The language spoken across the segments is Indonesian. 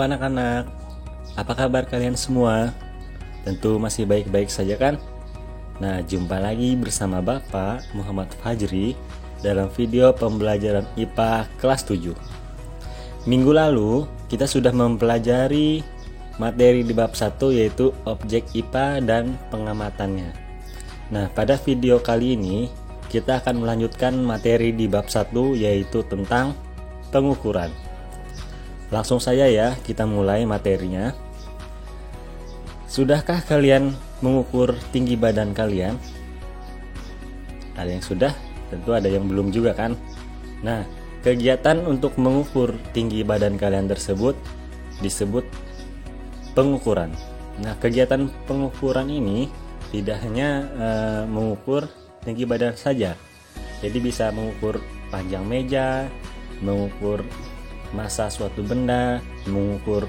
Halo anak-anak, apa kabar kalian semua? Tentu masih baik-baik saja kan? Nah, jumpa lagi bersama Bapak Muhammad Fajri dalam video pembelajaran IPA kelas 7. Minggu lalu, kita sudah mempelajari materi di bab 1 yaitu objek IPA dan pengamatannya. Nah, pada video kali ini, kita akan melanjutkan materi di bab 1 yaitu tentang pengukuran. Langsung saja ya, kita mulai materinya. Sudahkah kalian mengukur tinggi badan kalian? Ada yang sudah, tentu ada yang belum juga kan? Nah, kegiatan untuk mengukur tinggi badan kalian tersebut disebut pengukuran. Nah, kegiatan pengukuran ini tidak hanya mengukur tinggi badan saja. Jadi bisa mengukur panjang meja, mengukur massa suatu benda, mengukur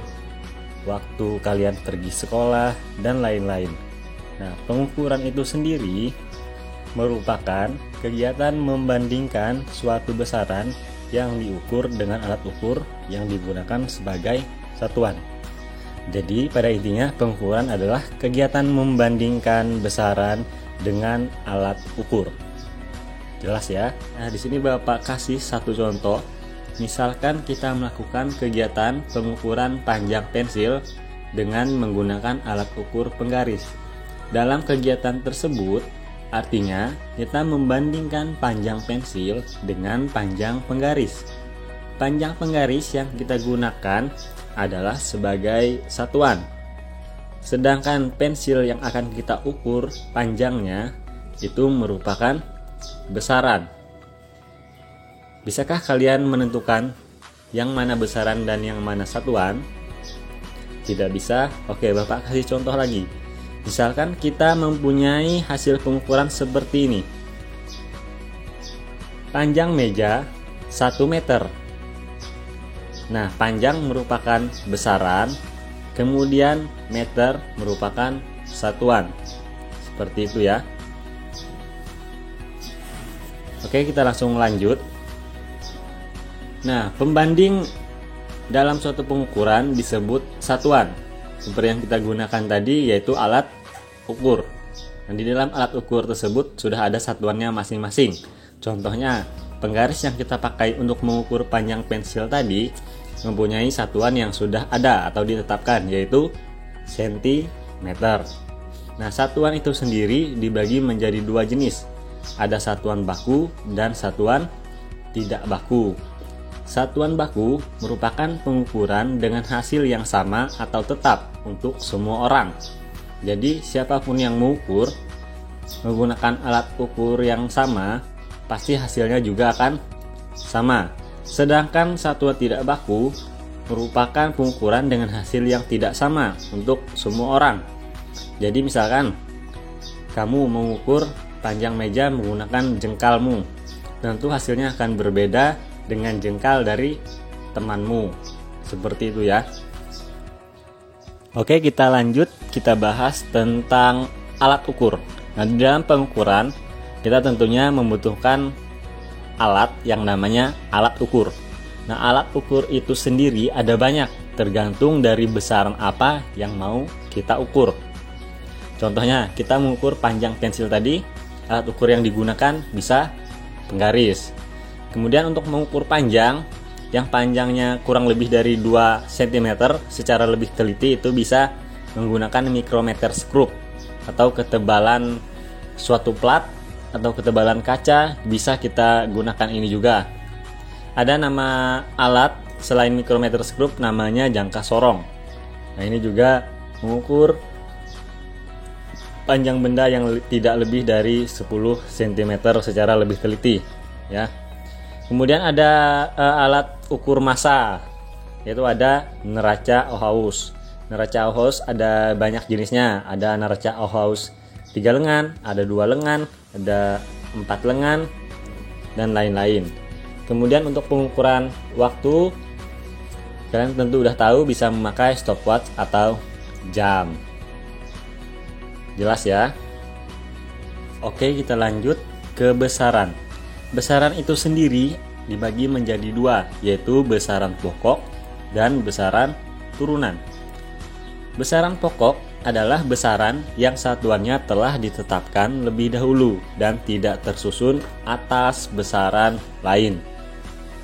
waktu kalian pergi sekolah, dan lain-lain. Nah, pengukuran itu sendiri merupakan kegiatan membandingkan suatu besaran yang diukur dengan alat ukur yang digunakan sebagai satuan. Jadi, pada intinya pengukuran adalah kegiatan membandingkan besaran dengan alat ukur. Jelas ya? Nah, di sini Bapak kasih satu contoh. Misalkan kita melakukan kegiatan pengukuran panjang pensil dengan menggunakan alat ukur penggaris. Dalam kegiatan tersebut, artinya kita membandingkan panjang pensil dengan panjang penggaris. Panjang penggaris yang kita gunakan adalah sebagai satuan. Sedangkan pensil yang akan kita ukur panjangnya itu merupakan besaran. Bisakah kalian menentukan yang mana besaran dan yang mana satuan? Tidak bisa? Oke, Bapak kasih contoh lagi. Misalkan kita mempunyai hasil pengukuran seperti ini. Panjang meja 1 meter. Nah, panjang merupakan besaran, kemudian meter merupakan satuan. Seperti itu ya. Oke, kita langsung lanjut. Nah, pembanding dalam suatu pengukuran disebut satuan. Seperti yang kita gunakan tadi, yaitu alat ukur. Dan di dalam alat ukur tersebut sudah ada satuannya masing-masing. Contohnya, penggaris yang kita pakai untuk mengukur panjang pensil tadi mempunyai satuan yang sudah ada atau ditetapkan, yaitu sentimeter. Nah, satuan itu sendiri dibagi menjadi dua jenis. Ada satuan baku dan satuan tidak baku. Satuan baku merupakan pengukuran dengan hasil yang sama atau tetap untuk semua orang. Jadi siapapun yang mengukur menggunakan alat ukur yang sama, pasti hasilnya juga akan sama. Sedangkan satuan tidak baku merupakan pengukuran dengan hasil yang tidak sama untuk semua orang. Jadi misalkan kamu mengukur panjang meja menggunakan jengkalmu, tentu hasilnya akan berbeda dengan jengkal dari temanmu. Seperti itu ya. Oke, kita lanjut. Kita bahas tentang alat ukur. Nah, di dalam pengukuran kita tentunya membutuhkan alat yang namanya alat ukur. Nah, alat ukur itu sendiri ada banyak, tergantung dari besaran apa yang mau kita ukur. Contohnya, kita mengukur panjang pensil tadi, alat ukur yang digunakan bisa penggaris. Kemudian untuk mengukur panjang, yang panjangnya kurang lebih dari 2 cm secara lebih teliti itu bisa menggunakan micrometer screw, atau ketebalan suatu plat atau ketebalan kaca bisa kita gunakan ini juga. Ada nama alat selain micrometer screw namanya jangka sorong. Nah, ini juga mengukur panjang benda yang tidak lebih dari 10 cm secara lebih teliti ya. Kemudian ada alat ukur massa, yaitu ada neraca Ohaus. Neraca Ohaus ada banyak jenisnya. Ada neraca Ohaus 3 lengan, ada 2 lengan, ada 4 lengan, dan lain-lain. Kemudian untuk pengukuran waktu, kalian tentu udah tahu bisa memakai stopwatch atau jam. Jelas ya? Oke, kita lanjut ke besaran. Besaran itu sendiri dibagi menjadi dua, yaitu besaran pokok dan besaran turunan. Besaran pokok adalah besaran yang satuannya telah ditetapkan lebih dahulu dan tidak tersusun atas besaran lain.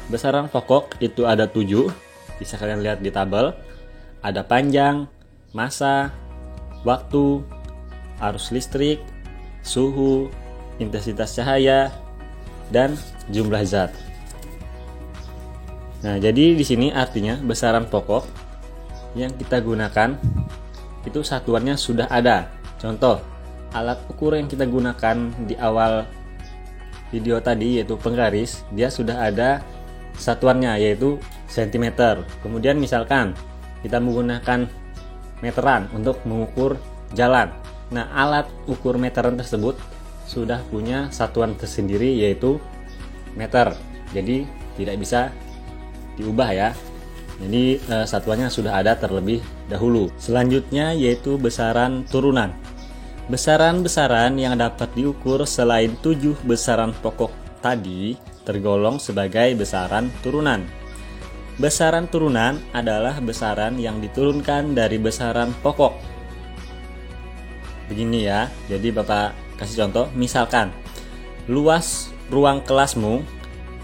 Besaran pokok itu ada 7, bisa kalian lihat di tabel. Ada panjang, massa, waktu, arus listrik, suhu, intensitas cahaya, dan jumlah zat. Nah, jadi di sini artinya besaran pokok yang kita gunakan itu satuannya sudah ada. Contoh, alat ukur yang kita gunakan di awal video tadi yaitu penggaris, dia sudah ada satuannya yaitu cm. Kemudian misalkan kita menggunakan meteran untuk mengukur jalan. Nah, alat ukur meteran tersebut sudah punya satuan tersendiri yaitu meter. Jadi tidak bisa diubah ya. Jadi satuannya sudah ada terlebih dahulu. Selanjutnya yaitu besaran turunan. Besaran-besaran yang dapat diukur selain 7 besaran pokok tadi tergolong sebagai besaran turunan. Besaran turunan adalah besaran yang diturunkan dari besaran pokok. Begini ya, jadi Bapak kasih contoh, misalkan luas ruang kelasmu.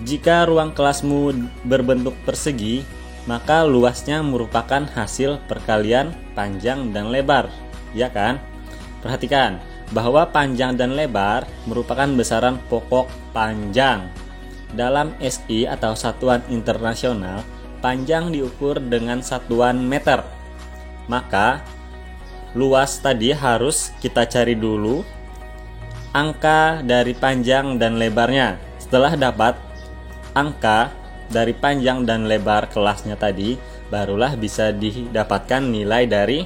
Jika ruang kelasmu berbentuk persegi, maka luasnya merupakan hasil perkalian panjang dan lebar, ya kan? Perhatikan bahwa panjang dan lebar merupakan besaran pokok panjang. Dalam SI atau satuan internasional, panjang diukur dengan satuan meter. Maka luas tadi harus kita cari dulu angka dari panjang dan lebarnya. Setelah dapat angka dari panjang dan lebar kelasnya tadi, barulah bisa didapatkan nilai dari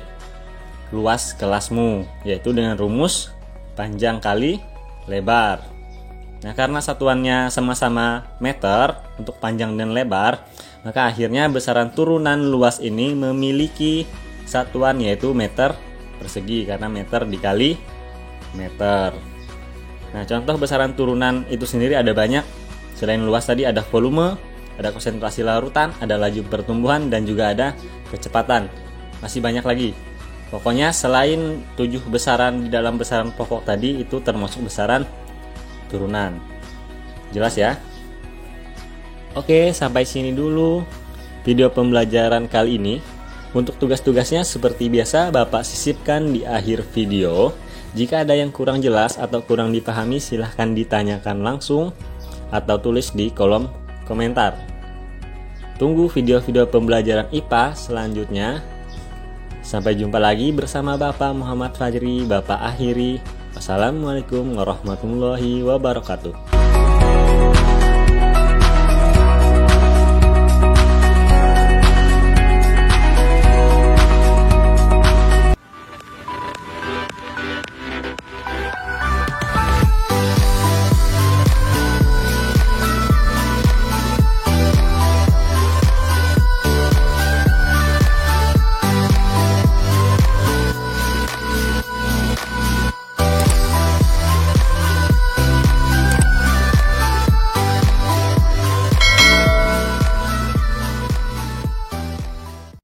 luas kelasmu, yaitu dengan rumus panjang kali lebar. Nah, karena satuannya sama-sama meter untuk panjang dan lebar, maka akhirnya besaran turunan luas ini memiliki satuan yaitu meter persegi, karena meter dikali meter. Nah, contoh besaran turunan itu sendiri ada banyak. Selain luas tadi ada volume, ada konsentrasi larutan, ada laju pertumbuhan, dan juga ada kecepatan. Masih banyak lagi. Pokoknya selain 7 besaran di dalam besaran pokok tadi, itu termasuk besaran turunan. Jelas ya? Oke, sampai sini dulu video pembelajaran kali ini. Untuk tugas-tugasnya seperti biasa Bapak sisipkan di akhir video. Jika ada yang kurang jelas atau kurang dipahami, silahkan ditanyakan langsung atau tulis di kolom komentar. Tunggu video-video pembelajaran IPA selanjutnya. Sampai jumpa lagi bersama Bapak Muhammad Fajri. Bapak akhiri. Wassalamualaikum warahmatullahi wabarakatuh.